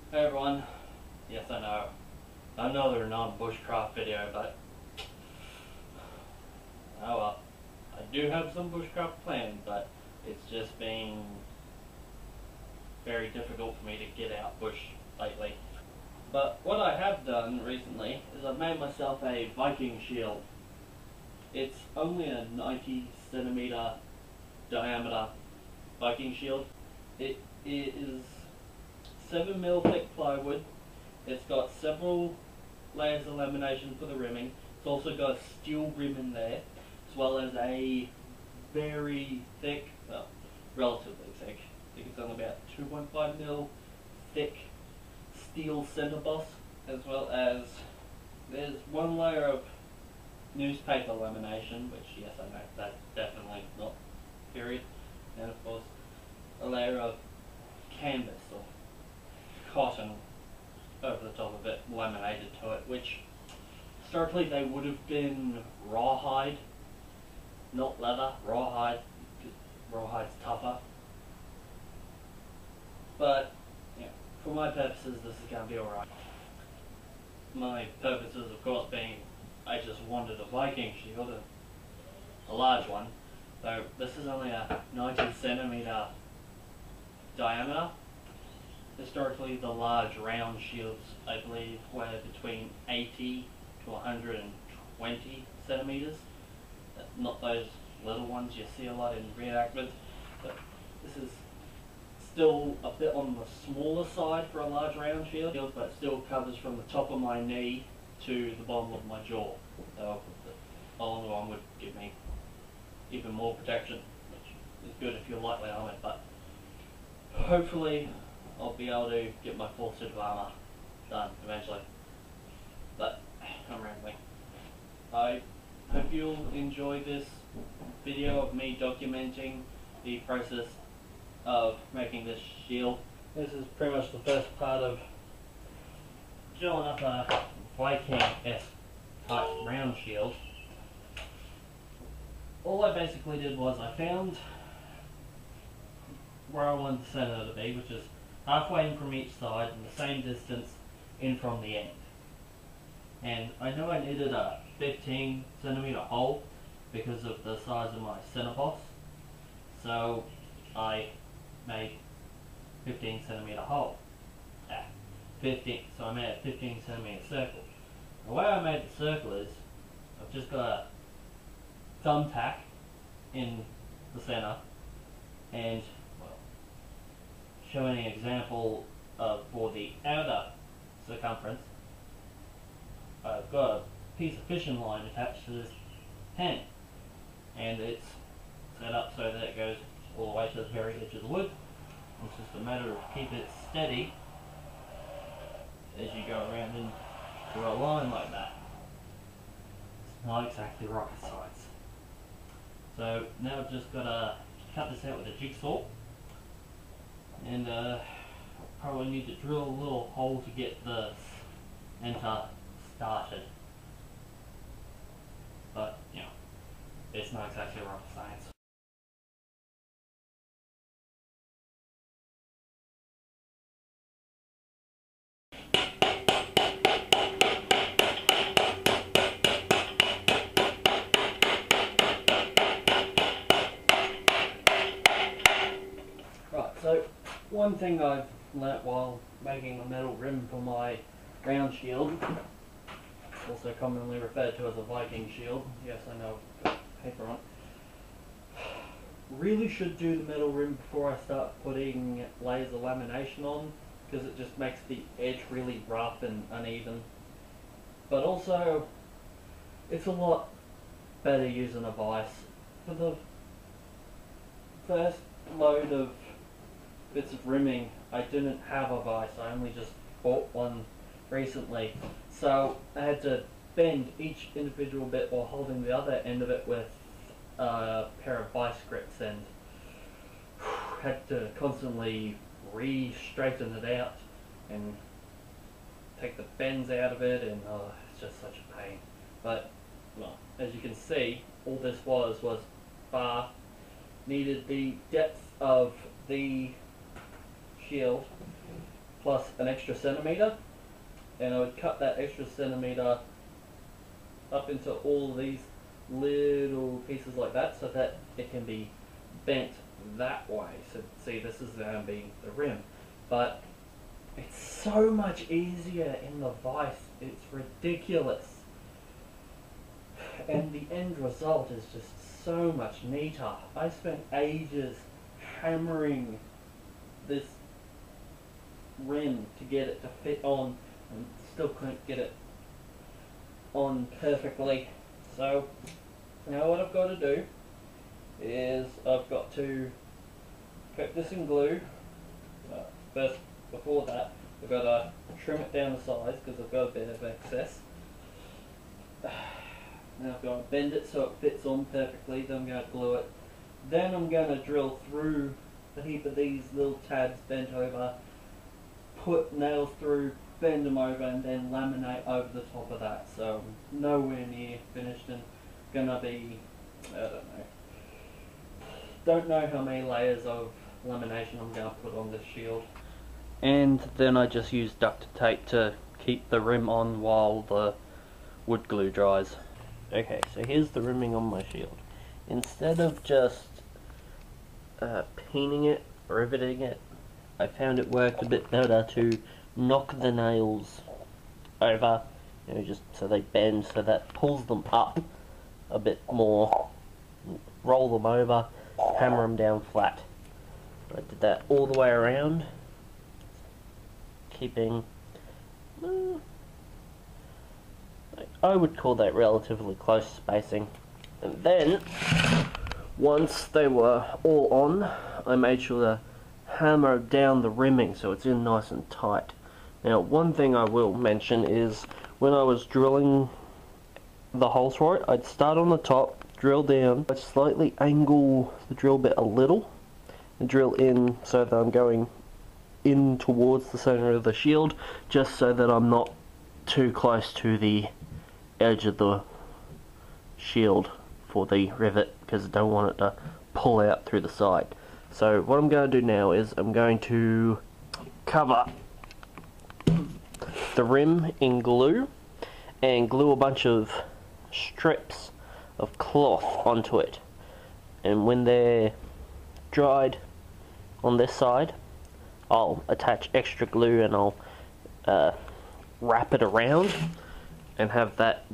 Hey everyone, yes I know, another non-bushcraft video, but oh well. I do have some bushcraft planned, but it's just been very difficult for me to get out bush lately. But what I have done recently is I've made myself a Viking shield. It's only a 90 centimeter diameter Viking shield. It is 7mm thick plywood. It's got several layers of lamination for the rimming. It's also got a steel rim in there, as well as a very thick, well, relatively thick, I think it's only about 2.5mm thick steel center boss, as well as there's one layer of newspaper lamination, which yes I know, that's definitely not period, and of course a layer of canvas or cotton over the top of it, laminated to it, which historically they would have been rawhide, not leather, rawhide, because rawhide's tougher. But yeah, for my purposes this is going to be alright. My purposes of course being I just wanted a Viking shield, a large one, so this is only a 90 centimeter diameter. Historically the large round shields I believe were between 80 to 120 centimeters. Not those little ones you see a lot in reenactments, but this is still a bit on the smaller side for a large round shield, but still covers from the top of my knee to the bottom of my jaw. So the longer one would give me even more protection, which is good if you're lightly armoured, but hopefully I'll be able to get my full suit of armour done eventually. But I'm rambling. I hope you'll enjoy this video of me documenting the process of making this shield. This is pretty much the first part of drawing up a Viking-esque type round shield. All I basically did was I found where I wanted the center to be, which is halfway in from each side and the same distance in from the end. And I knew I needed a 15 centimeter hole because of the size of my center boss, so I made 15 centimeter hole. 15, so I made a 15 centimeter circle. The way I made the circle is I've just got a thumbtack in the center and showing an example of for the outer circumference, I've got a piece of fishing line attached to this pen, and it's set up so that it goes all the way to the very edge of the wood. It's just a matter of keep it steady as you go around and draw a line like that. It's not exactly rocket science. So now I've just got to cut this out with a jigsaw. And probably need to drill a little hole to get the center started. But, you know, it's not exactly rocket science. Right, so one thing I've learnt while making a metal rim for my round shield, also commonly referred to as a Viking shield, yes I know, got paper on it, really should do the metal rim before I start putting layers of lamination on, because it just makes the edge really rough and uneven. But also, it's a lot better using a vise. For the first load of bits of rimming, I didn't have a vise, I only just bought one recently. So I had to bend each individual bit while holding the other end of it with a pair of vice grips, and had to constantly re-straighten it out and take the bends out of it, and it's just such a pain. But well, as you can see, all this was bar needed the depth of the shield plus an extra centimetre, and I would cut that extra centimetre up into all these little pieces like that, so that it can be bent that way. So see, this is going to be the rim, but it's so much easier in the vise. It's ridiculous, and the end result is just so much neater. I spent ages hammering this rim to get it to fit on, and still couldn't get it on perfectly. So now what I've got to do is I've got to coat this in glue. First, before that, I've got to trim it down the sides because I've got a bit of excess. Now I've got to bend it so it fits on perfectly, then I'm going to glue it. Then I'm going to drill through a heap of these little tabs bent over, put nails through, bend them over, and then laminate over the top of that. So I'm nowhere near finished, and gonna be, I don't know how many layers of lamination I'm going to put on this shield. And then I just use duct tape to keep the rim on while the wood glue dries. Okay, so here's the rimming on my shield. Instead of just peening it, riveting it, I found it worked a bit better to knock the nails over, you know, just so they bend, so that pulls them up a bit more, roll them over, hammer them down flat. I did that all the way around, keeping, I would call that relatively close spacing. And then, once they were all on, I made sure to hammer down the rimming so it's in nice and tight. Now, one thing I will mention is when I was drilling the holes for it, I'd start on the top, drill down, I'd slightly angle the drill bit a little, and drill in so that I'm going in towards the center of the shield, just so that I'm not too close to the edge of the shield for the rivet, because I don't want it to pull out through the side. So what I'm going to do now is I'm going to cover the rim in glue and glue a bunch of strips of cloth onto it, and when they're dried on this side, I'll attach extra glue and I'll wrap it around and have that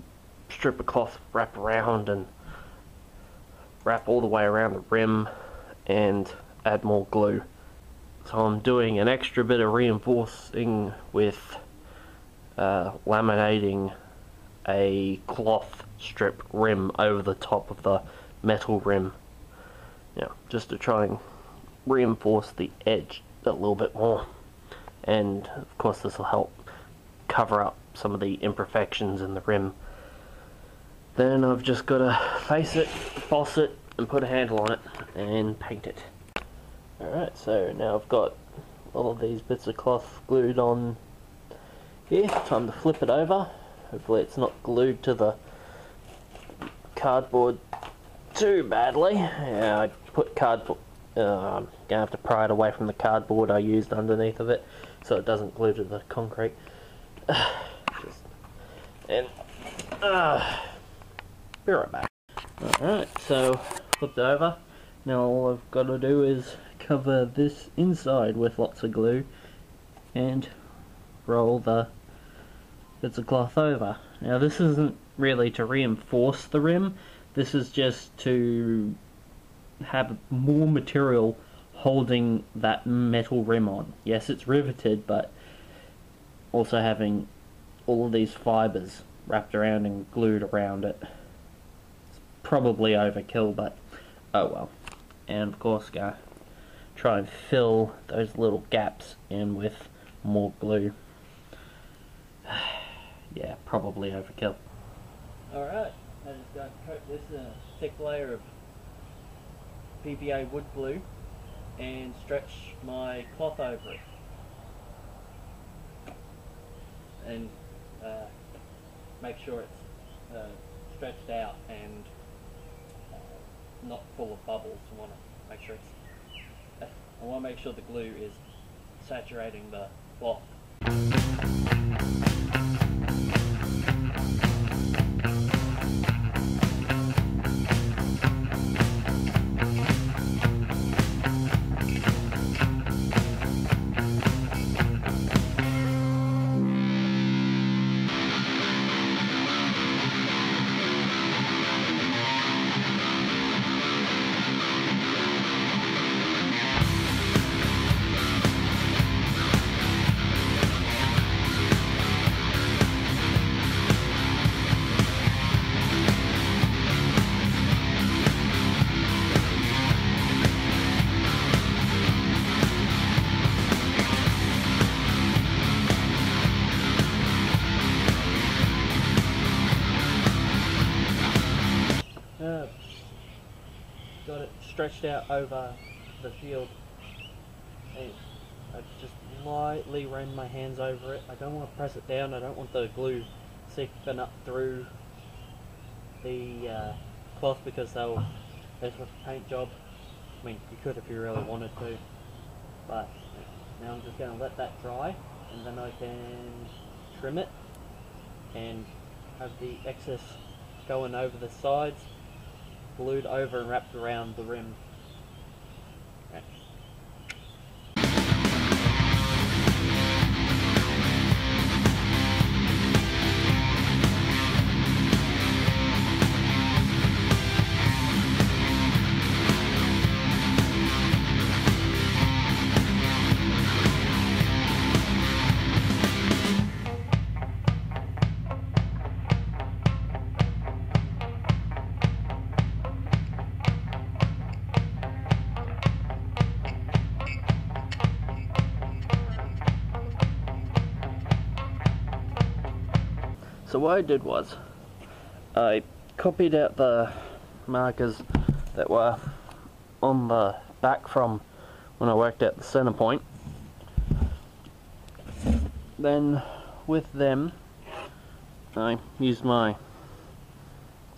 strip of cloth wrap around and wrap all the way around the rim and add more glue. So I'm doing an extra bit of reinforcing with laminating a cloth strip rim over the top of the metal rim, just to try and reinforce the edge a little bit more, and of course this will help cover up some of the imperfections in the rim. Then I've just got to face it, boss it, and put a handle on it and paint it. Alright, so now I've got all of these bits of cloth glued on here. Time to flip it over. Hopefully it's not glued to the cardboard too badly. Yeah, I put cardboard, I'm gonna have to pry it away from the cardboard I used underneath of it so it doesn't glue to the concrete. Be right back. Alright, so flipped it over. Now all I've got to do is cover this inside with lots of glue and roll the bits of cloth over. Now this isn't really to reinforce the rim, this is just to have more material holding that metal rim on. Yes, it's riveted, but also having all of these fibers wrapped around and glued around it. It's probably overkill, but oh well. And of course, go try and fill those little gaps in with more glue. Yeah, probably overkill. Alright, I just got to coat this in a thick layer of PVA wood glue and stretch my cloth over it. And make sure it's stretched out and not full of bubbles. I want to make sure the glue is saturating the cloth. Got it stretched out over the field, and I just lightly ran my hands over it. I don't want to press it down, I don't want the glue seeping up through the cloth, because that's with a paint job. I mean, you could if you really wanted to, but now I'm just going to let that dry, and then I can trim it and have the excess going over the sides, glued over and wrapped around the rim. Right. So what I did was, I copied out the markers that were on the back from when I worked out the center point. Then with them, I used my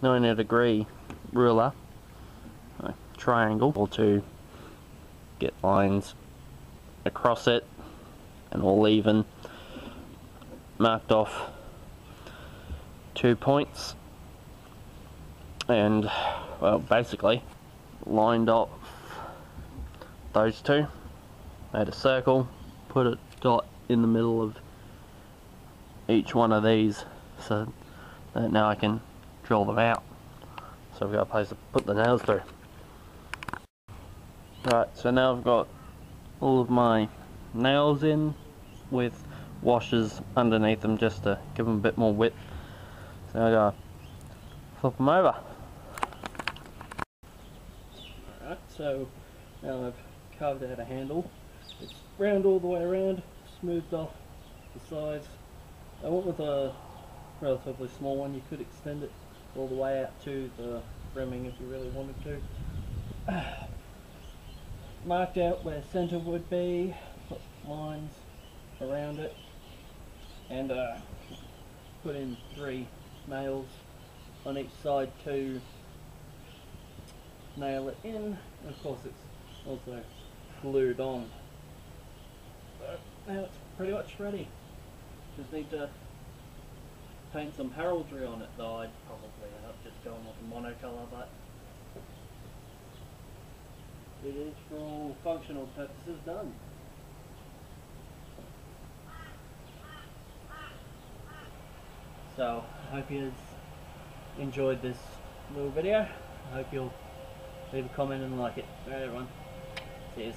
90-degree ruler, a triangle, to get lines across it and all even, marked off 2 points, and well, basically lined up those two, made a circle, put a dot in the middle of each one of these, so that now I can drill them out. So I've got a place to put the nails through. Right, so now I've got all of my nails in with washers underneath them just to give them a bit more width. So I gotta flip them over. Alright, so now I've carved out a handle. It's round all the way around, smoothed off the sides. I went with a relatively small one. You could extend it all the way out to the rimming if you really wanted to. Marked out where center would be, put lines around it, and put in 3 nails on each side to nail it in, and of course it's also glued on. But now it's pretty much ready. Just need to paint some heraldry on it, though I'd probably end up just going with a monocolour, but it is for all functional purposes done. So, I hope you enjoyed this little video. I hope you'll leave a comment and like it. Alright everyone, cheers.